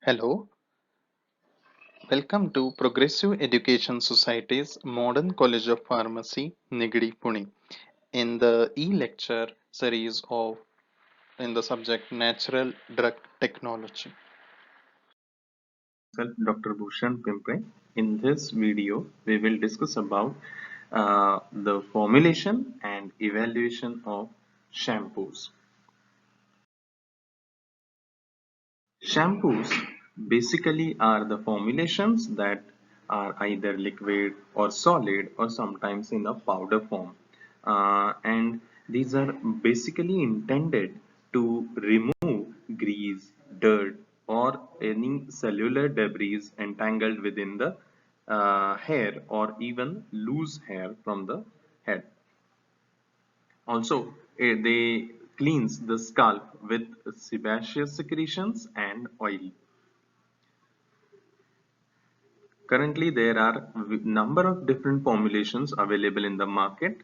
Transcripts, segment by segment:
Hello, welcome to Progressive Education Society's Modern College of Pharmacy, Nigadi, Pune. In the e-lecture series in the subject Natural Drug Technology. Myself, Dr. Bhushan Pimpre. In this video, we will discuss about the formulation and evaluation of shampoos. Shampoos basically are the formulations that are either liquid or solid or sometimes in a powder form. And these are basically intended to remove grease, dirt, or any cellular debris entangled within the hair or even loose hair from the head. Also, they cleanse the scalp with sebaceous secretions and oil. Currently, there are number of different formulations available in the market,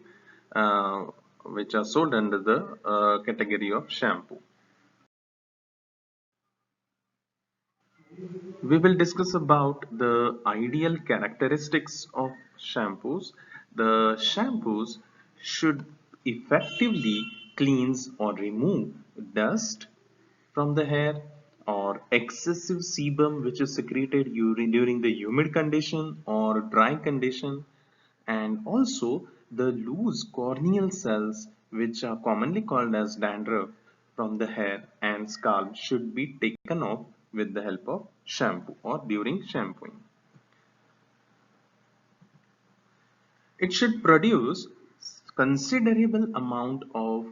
uh, which are sold under the category of shampoo. We will discuss about the ideal characteristics of shampoos. The shampoos should effectively cleanse or remove dust from the hair or excessive sebum which is secreted during the humid condition or dry condition, and also the loose corneal cells which are commonly called as dandruff from the hair and scalp should be taken off with the help of shampoo or during shampooing. It should produce considerable amount of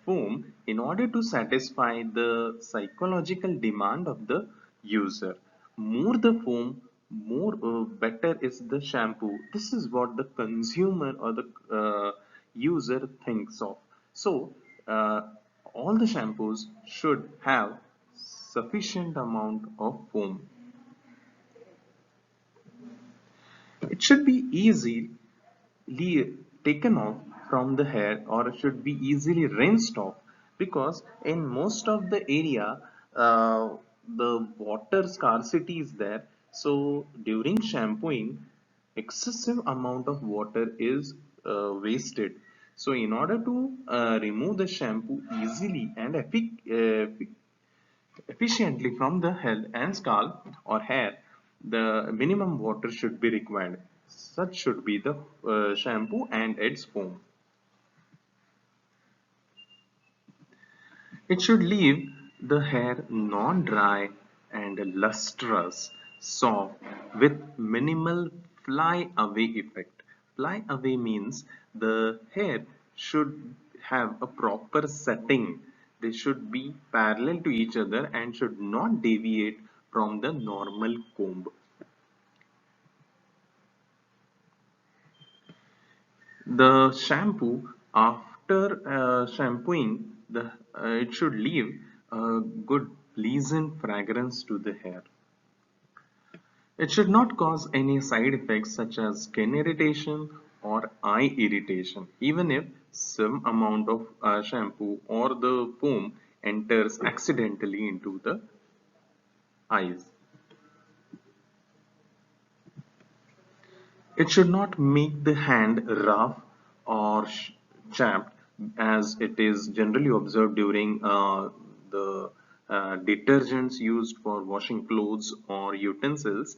foam in order to satisfy the psychological demand of the user. More the foam, more better is the shampoo. This is what the consumer or the user thinks of. So, uh, all the shampoos should have sufficient amount of foam. It should be easily taken off from the hair or should be easily rinsed off, because in most of the area the water scarcity is there. So during shampooing, excessive amount of water is wasted. So in order to remove the shampoo easily and efficiently from the head and scalp or hair, the minimum water should be required. Such should be the shampoo and its foam. It should leave the hair non-dry and lustrous, soft, with minimal fly-away effect. Fly-away means the hair should have a proper setting. They should be parallel to each other and should not deviate from the normal comb. The shampoo, after shampooing, it should leave a good pleasant fragrance to the hair. It should not cause any side effects such as skin irritation or eye irritation, even if some amount of shampoo or the foam enters accidentally into the eyes. It should not make the hand rough or chapped, as it is generally observed during the detergents used for washing clothes or utensils.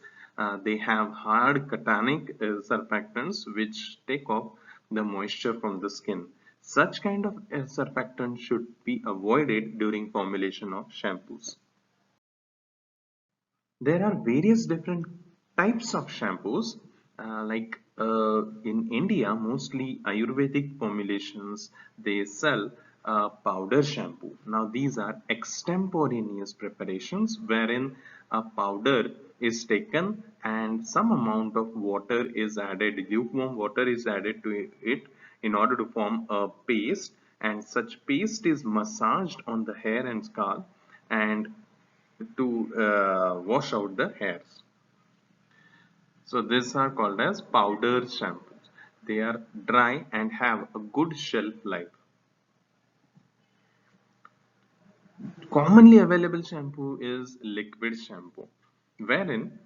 They have hard cationic surfactants which take off the moisture from the skin. Such kind of surfactant should be avoided during formulation of shampoos. There are various different types of shampoos. In India, mostly Ayurvedic formulations, they sell powder shampoo. Now, these are extemporaneous preparations wherein a powder is taken and some amount of water is added, lukewarm water is added to it in order to form a paste, and such paste is massaged on the hair and scalp and to wash out the hairs. So these are called as powder shampoos. They are dry and have a good shelf life. commonly available shampoo is liquid shampoo, wherein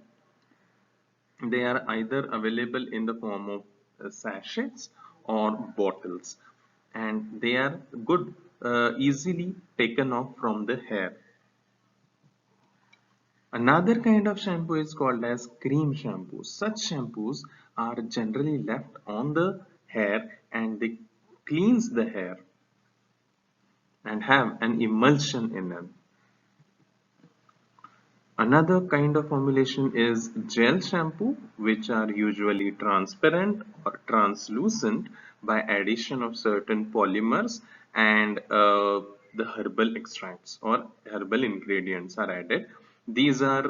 they are either available in the form of sachets or bottles, and they are good, easily taken off from the hair. Another kind of shampoo is called as cream shampoo. Such shampoos are generally left on the hair and they cleanse the hair and have an emulsion in them. Another kind of formulation is gel shampoo, which are usually transparent or translucent by addition of certain polymers, and the herbal extracts or herbal ingredients are added. These are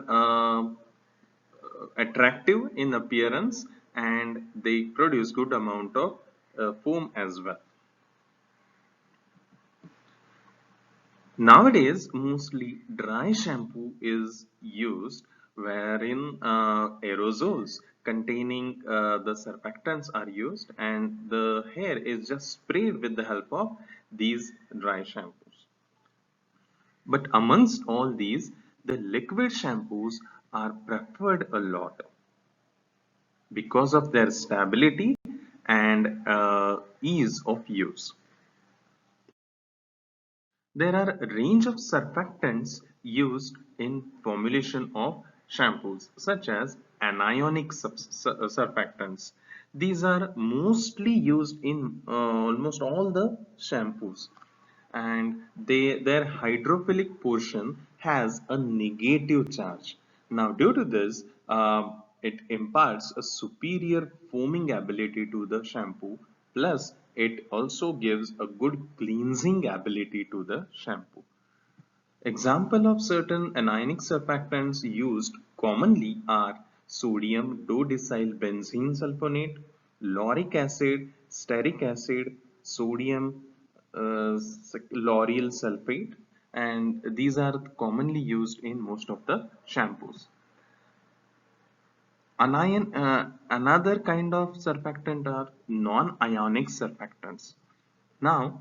attractive in appearance and they produce good amount of foam as well. Nowadays, mostly dry shampoo is used wherein aerosols containing the surfactants are used and the hair is just sprayed with the help of these dry shampoos. But amongst all these, the liquid shampoos are preferred a lot because of their stability and ease of use. There are a range of surfactants used in formulation of shampoos, such as anionic surfactants. These are mostly used in almost all the shampoos, and their hydrophilic portion has a negative charge. Now, due to this, it imparts a superior foaming ability to the shampoo, plus it also gives a good cleansing ability to the shampoo. Example of certain anionic surfactants used commonly are sodium dodecyl benzene sulfonate, lauric acid, stearic acid, sodium lauryl sulfate, and these are commonly used in most of the shampoos. Another kind of surfactant are non-ionic surfactants. Now,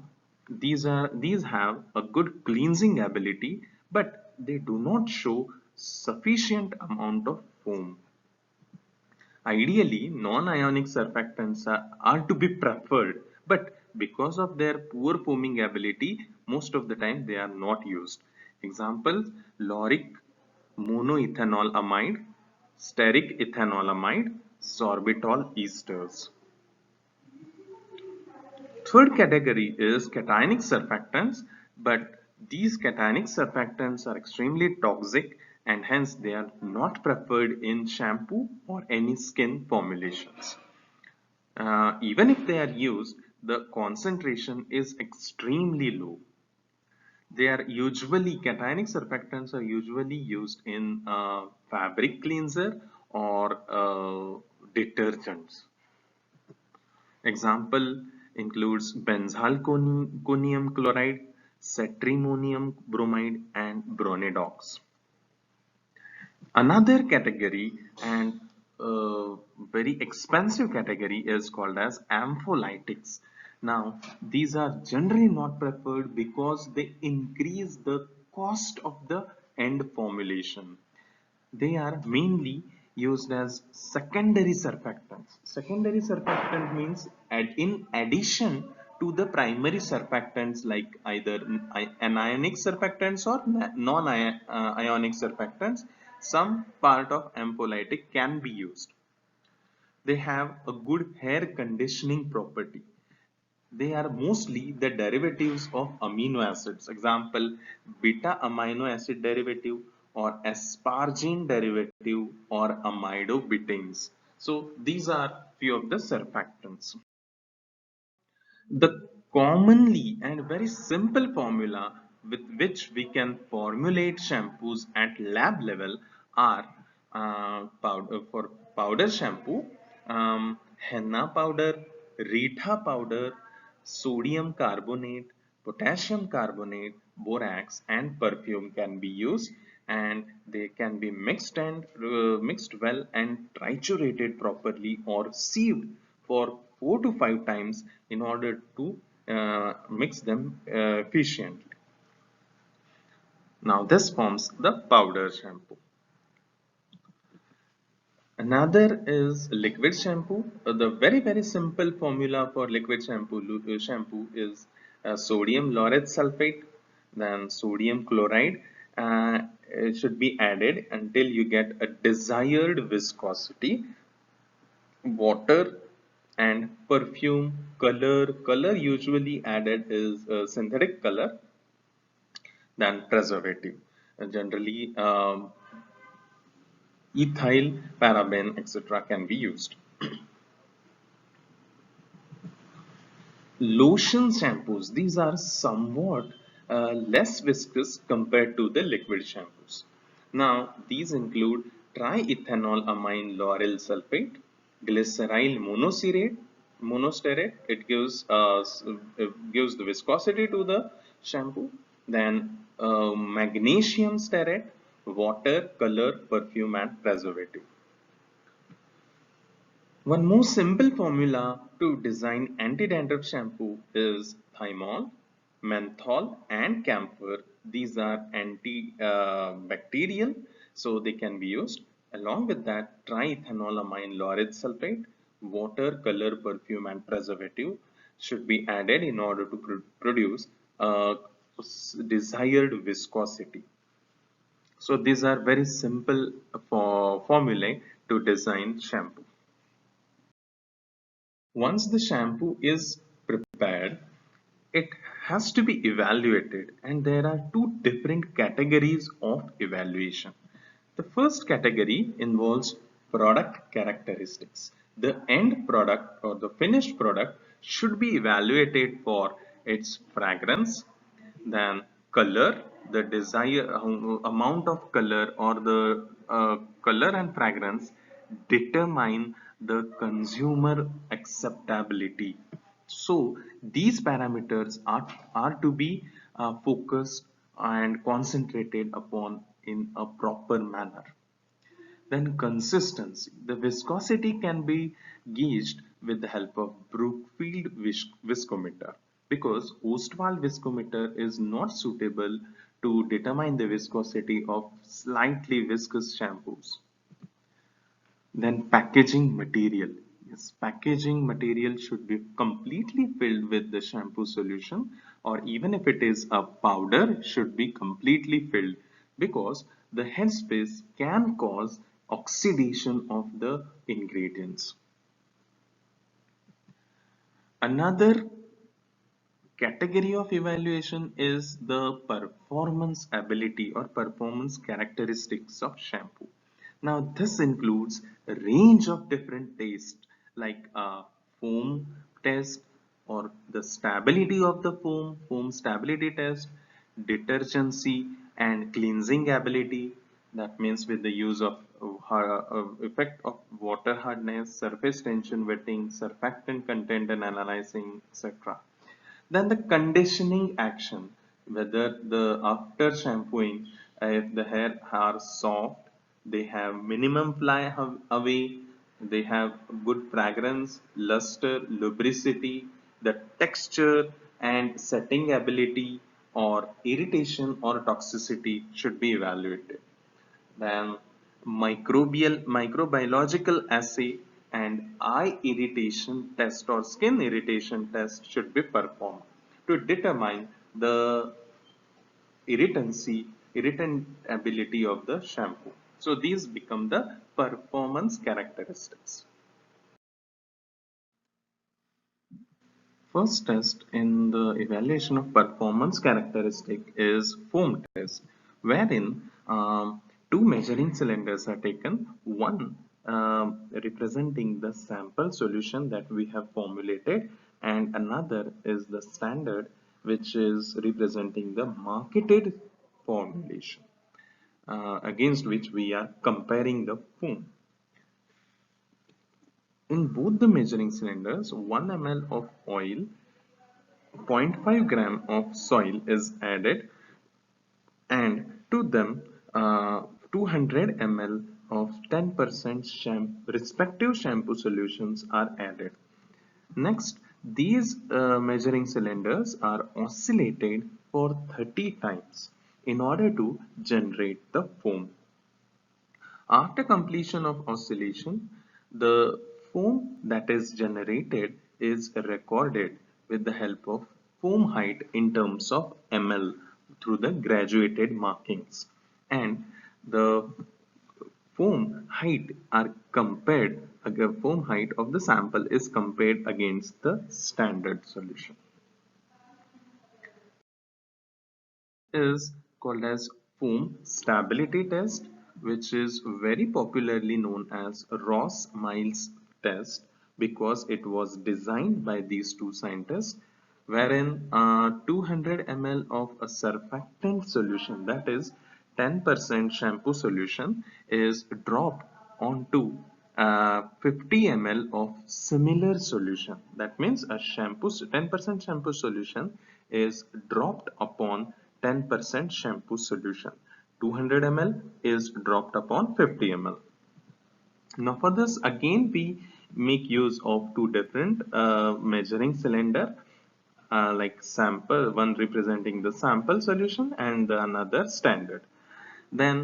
these have a good cleansing ability, but they do not show sufficient amount of foam. Ideally, non-ionic surfactants are to be preferred, but because of their poor foaming ability, most of the time they are not used. Examples: lauric monoethanol amide, stearic ethanolamide, sorbitol esters. Third category is cationic surfactants, but these cationic surfactants are extremely toxic and hence they are not preferred in shampoo or any skin formulations. Even if they are used, the concentration is extremely low. Cationic surfactants are usually used in fabric cleanser or detergents. Example includes benzalkonium chloride, cetrimonium bromide, and bronidox. Another category and very expensive category is called as ampholytics. Now, these are generally not preferred because they increase the cost of the end formulation. They are mainly used as secondary surfactants. Secondary surfactant means in addition to the primary surfactants like either anionic surfactants or non-ionic surfactants, some part of ampholytic can be used. They have a good hair conditioning property. They are mostly the derivatives of amino acids. Example, beta amino acid derivative or asparagine derivative or amidobetanes. So these are few of the surfactants. The commonly and very simple formula with which we can formulate shampoos at lab level are for powder shampoo, henna powder, Rita powder, sodium carbonate, potassium carbonate, borax, and perfume can be used, and they can be mixed well and triturated properly or sieved for 4 to 5 times in order to mix them efficiently. Now this forms the powder shampoo. Another is liquid shampoo. The very simple formula for liquid shampoo is sodium lauryl sulfate, then sodium chloride. It should be added until you get a desired viscosity. Water and perfume color. Color usually added is synthetic color than preservative. Generally, ethyl, paraben, etc. can be used. Lotion shampoos, these are somewhat less viscous compared to the liquid shampoos. Now, these include triethanolamine lauryl sulfate, glyceryl monosterate. It gives the viscosity to the shampoo. Then magnesium stearate, water, color, perfume, and preservative. One more simple formula to design anti-dandruff shampoo is thymol, menthol, and camphor. These are antibacterial, so they can be used. Along with that, triethanolamine lauryl sulfate, water, color, perfume, and preservative should be added in order to produce desired viscosity. So these are very simple formulae to design shampoo. Once the shampoo is prepared, it has to be evaluated, and there are two different categories of evaluation. The first category involves product characteristics. The end product or the finished product should be evaluated for its fragrance, then color, the desired amount of color or the color and fragrance determine the consumer acceptability. So these parameters are to be focused and concentrated upon in a proper manner. Then consistency. The viscosity can be gauged with the help of Brookfield viscometer, because Ostwald viscometer is not suitable to determine the viscosity of slightly viscous shampoos. Then packaging material. Yes, packaging material should be completely filled with the shampoo solution, or even if it is a powder, should be completely filled, because the headspace can cause oxidation of the ingredients. Another category of evaluation is the performance ability or performance characteristics of shampoo. Now, this includes a range of different tests like a foam test or the stability of the foam stability test, detergency and cleansing ability. That means with the use of effect of water hardness, surface tension wetting, surfactant content and analyzing, etc. Then the conditioning action, whether the after shampooing, if the hair are soft, they have minimum fly away, they have good fragrance, luster, lubricity, the texture and setting ability or irritation or toxicity should be evaluated. Then microbiological assay and eye irritation test or skin irritation test should be performed to determine the irritantability of the shampoo. So these become the performance characteristics. First test in the evaluation of performance characteristic is foam test, wherein two measuring cylinders are taken, one representing the sample solution that we have formulated, and another is the standard, which is representing the marketed formulation against which we are comparing the foam. In both the measuring cylinders, 1 ml of oil, 0.5 gram of soil is added, and to them 200 ml of 10% respective shampoo solutions are added. Next, these measuring cylinders are oscillated for 30 times in order to generate the foam. After completion of oscillation, the foam that is generated is recorded with the help of foam height in terms of ml through the graduated markings, and the foam height of the sample is compared against the standard solution. Is called as foam stability test, which is very popularly known as Ross-Miles test because it was designed by these two scientists, wherein 200 ml of a surfactant solution, that is 10% shampoo solution, is dropped onto 50 ml of similar solution. That means a 10% shampoo solution is dropped upon 10% shampoo solution. 200 ml is dropped upon 50 ml. Now for this again we make use of two different measuring cylinder, like sample, one representing the sample solution and another standard. Then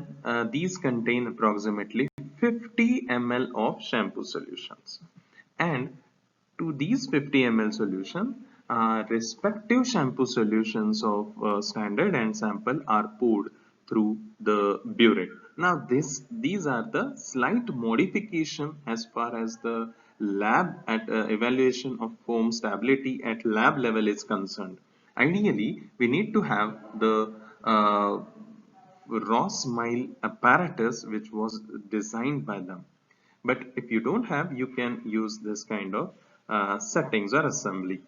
these contain approximately 50 ml of shampoo solutions, and to these 50 ml solution, respective shampoo solutions of standard and sample are poured through the burette. Now these are the slight modification as far as the lab at evaluation of foam stability at lab level is concerned. Ideally, we need to have the Ross-Mile apparatus which was designed by them. But if you don't have, you can use this kind of settings or assembly.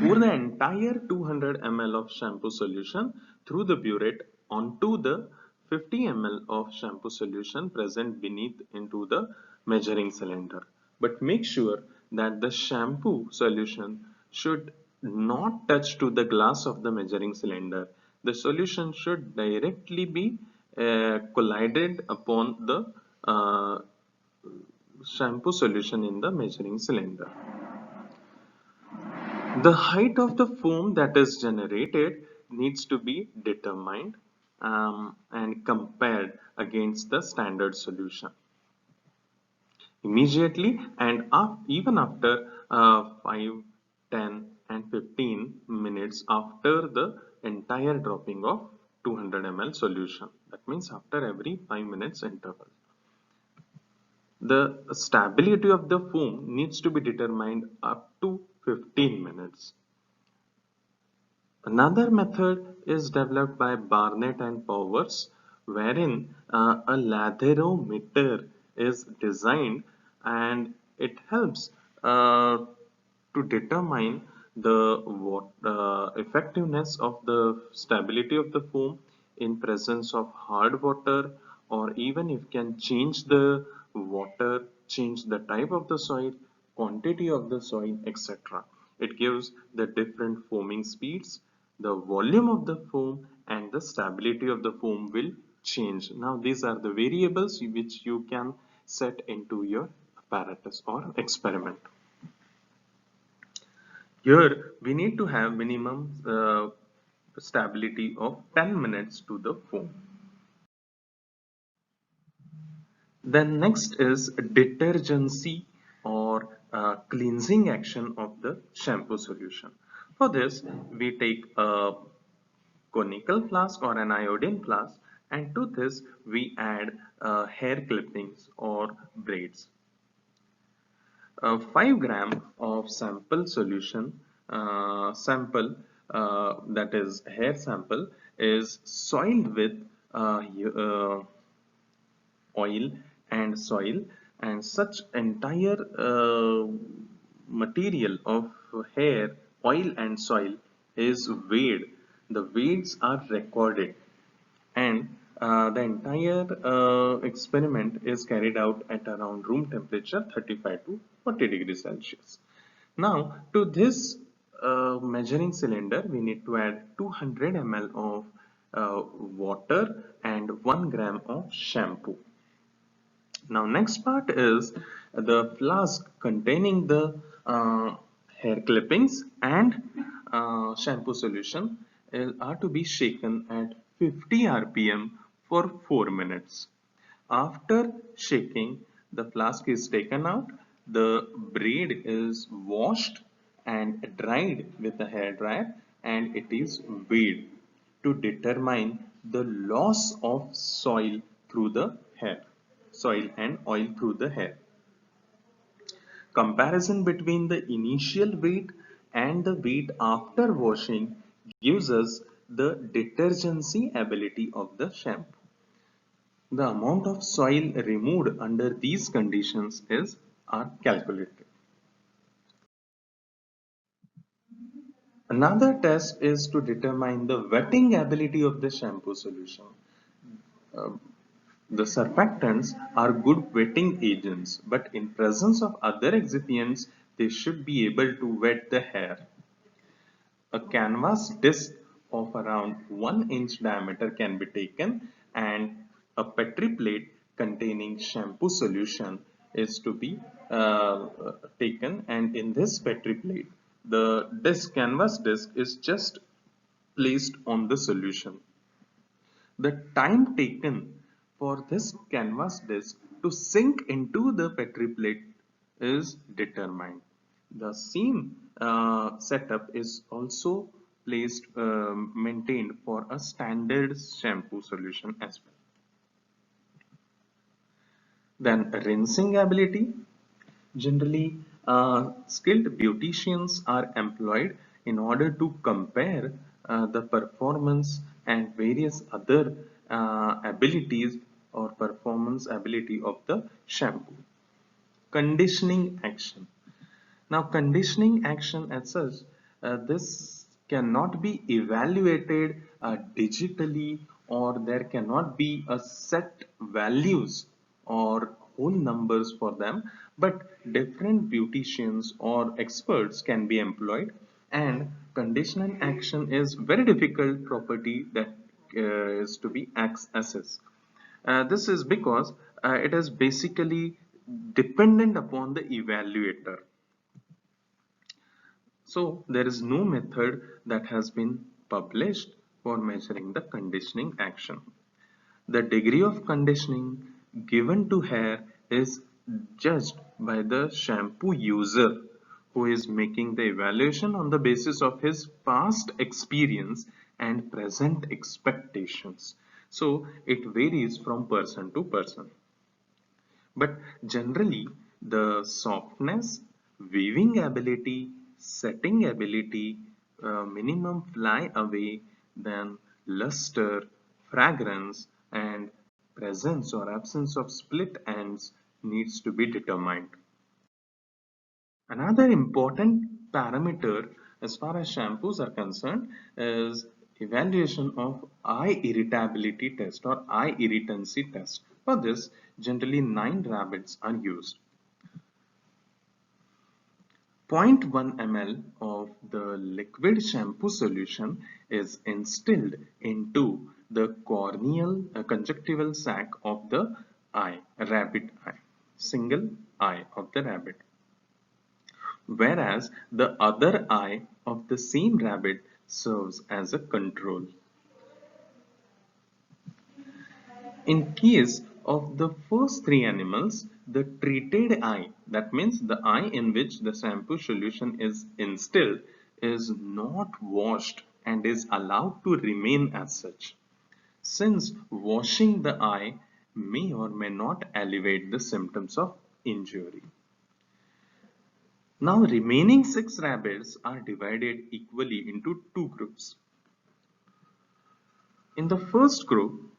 Pour the entire 200 ml of shampoo solution through the burette onto the 50 ml of shampoo solution present beneath into the measuring cylinder. But make sure that the shampoo solution should not touch to the glass of the measuring cylinder. The solution should directly be collided upon the shampoo solution in the measuring cylinder. The height of the foam that is generated needs to be determined and compared against the standard solution. Immediately and even after 5, 10 and 15 minutes after the entire dropping of 200 ml solution. That means after every 5 minutes interval. The stability of the foam needs to be determined up to 15 minutes. Another method is developed by Barnett and Powers, wherein a latherometer is designed and it helps to determine the effectiveness of the stability of the foam in presence of hard water, or even if can change the water, change the type of the soil, quantity of the soil, etc. It gives the different foaming speeds, the volume of the foam and the stability of the foam will change. Now these are the variables which you can set into your apparatus or experiment. Here we need to have minimum stability of 10 minutes to the foam. Then next is detergency or cleansing action of the shampoo solution. For this we take a conical flask or an iodine flask, and to this we add hair clippings or braids. 5 gram of sample solution, that is hair sample, is soiled with oil and soil, and such entire material of hair, oil and soil is weighed. The weights are recorded, and the entire experiment is carried out at around room temperature 35 to 40 degrees Celsius. Now to this measuring cylinder we need to add 200 ml of water and 1 gram of shampoo. Now next part is the flask containing the hair clippings and shampoo solution are to be shaken at 50 rpm for 4 minutes. After shaking, the flask is taken out, the braid is washed and dried with a hair dryer, and it is weighed to determine the loss of soil and oil through the hair. Comparison between the initial weight and the weight after washing gives us the detergency ability of the shampoo. The amount of soil removed under these conditions are calculated. Another test is to determine the wetting ability of the shampoo solution. Uh, the surfactants are good wetting agents, but in presence of other excipients, they should be able to wet the hair. A canvas disc of around 1 inch diameter can be taken, and a Petri plate containing shampoo solution is to be taken, and in this Petri plate the canvas disc is just placed on the solution. The time taken for this canvas disc to sink into the Petri plate is determined. The same setup is also maintained for a standard shampoo solution as well. Then rinsing ability. Generally, skilled beauticians are employed in order to compare the performance and various other abilities or performance ability of the shampoo. Conditioning action. Now, conditioning action as such, this cannot be evaluated digitally, or there cannot be a set values or whole numbers for them, but different beauticians or experts can be employed, and conditioning action is very difficult property that is to be assessed. This is because it is basically dependent upon the evaluator. So there is no method that has been published for measuring the conditioning action. The degree of conditioning given to hair is judged by the shampoo user, who is making the evaluation on the basis of his past experience and present expectations. So it varies from person to person. But generally, the softness, weaving ability, setting ability, minimum fly away, then luster, fragrance, and presence or absence of split ends needs to be determined. Another important parameter as far as shampoos are concerned is evaluation of eye irritability test or eye irritancy test. For this, generally 9 rabbits are used. 0.1 ml of the liquid shampoo solution is instilled into the corneal conjunctival sac of the rabbit eye, single eye of the rabbit, whereas the other eye of the same rabbit serves as a control. In case of the first three animals, the treated eye, that means the eye in which the shampoo solution is instilled, is not washed and is allowed to remain as such, since washing the eye may or may not alleviate the symptoms of injury. Now, remaining 6 rabbits are divided equally into two groups. In the first group,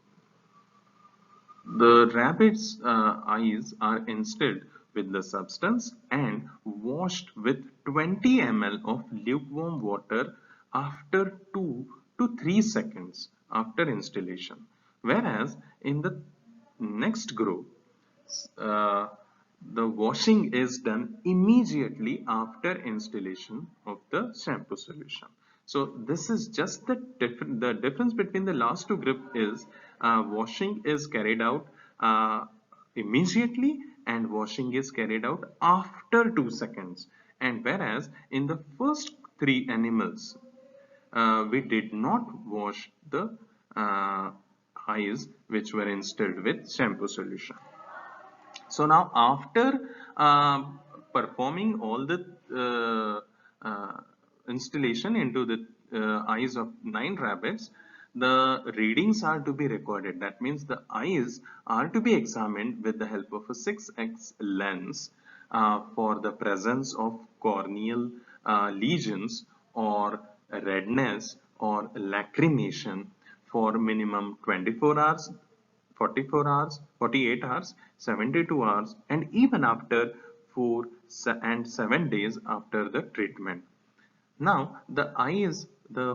the rabbit's eyes are instilled with the substance and washed with 20 ml of lukewarm water after 2 to 3 seconds after installation. Whereas in the next group, uh, the washing is done immediately after installation of the shampoo solution. So this is just the difference between the last two group is washing is carried out immediately and washing is carried out after 2 seconds. And whereas in the first three animals, we did not wash the eyes which were instilled with shampoo solution. So now after performing all the installation into the eyes of 9 rabbits, the readings are to be recorded. That means the eyes are to be examined with the help of a 6x lens for the presence of corneal lesions or redness or lacrimation for minimum 24 hours, 44 hours, 48 hours, 72 hours, and even after 4 and 7 days after the treatment. Now, the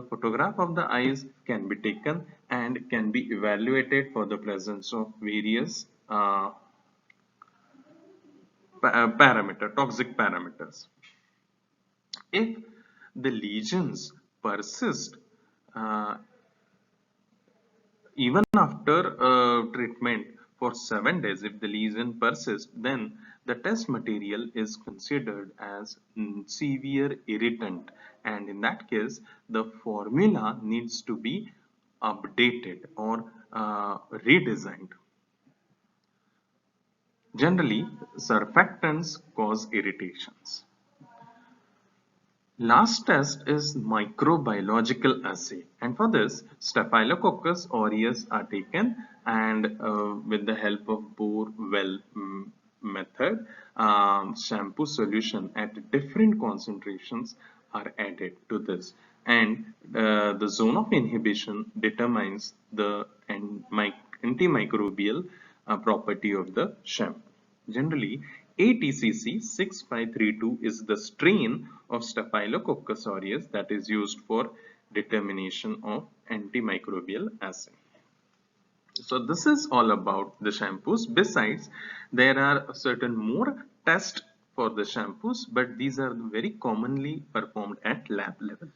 photograph of the eyes can be taken and can be evaluated for the presence of various toxic parameters. If the lesions persist uh, even after treatment for 7 days, if the lesion persists, then the test material is considered as severe irritant, and in that case, the formula needs to be updated or redesigned. Generally, surfactants cause irritations. Last test is microbiological assay, and for this Staphylococcus aureus are taken, and with the help of bore well method, shampoo solution at different concentrations are added to this, and the zone of inhibition determines the antimicrobial property of the shampoo. Generally, ATCC 6532 is the strain of Staphylococcus aureus that is used for determination of antimicrobial assay. So this is all about the shampoos. Besides, there are certain more tests for the shampoos, but these are very commonly performed at lab level.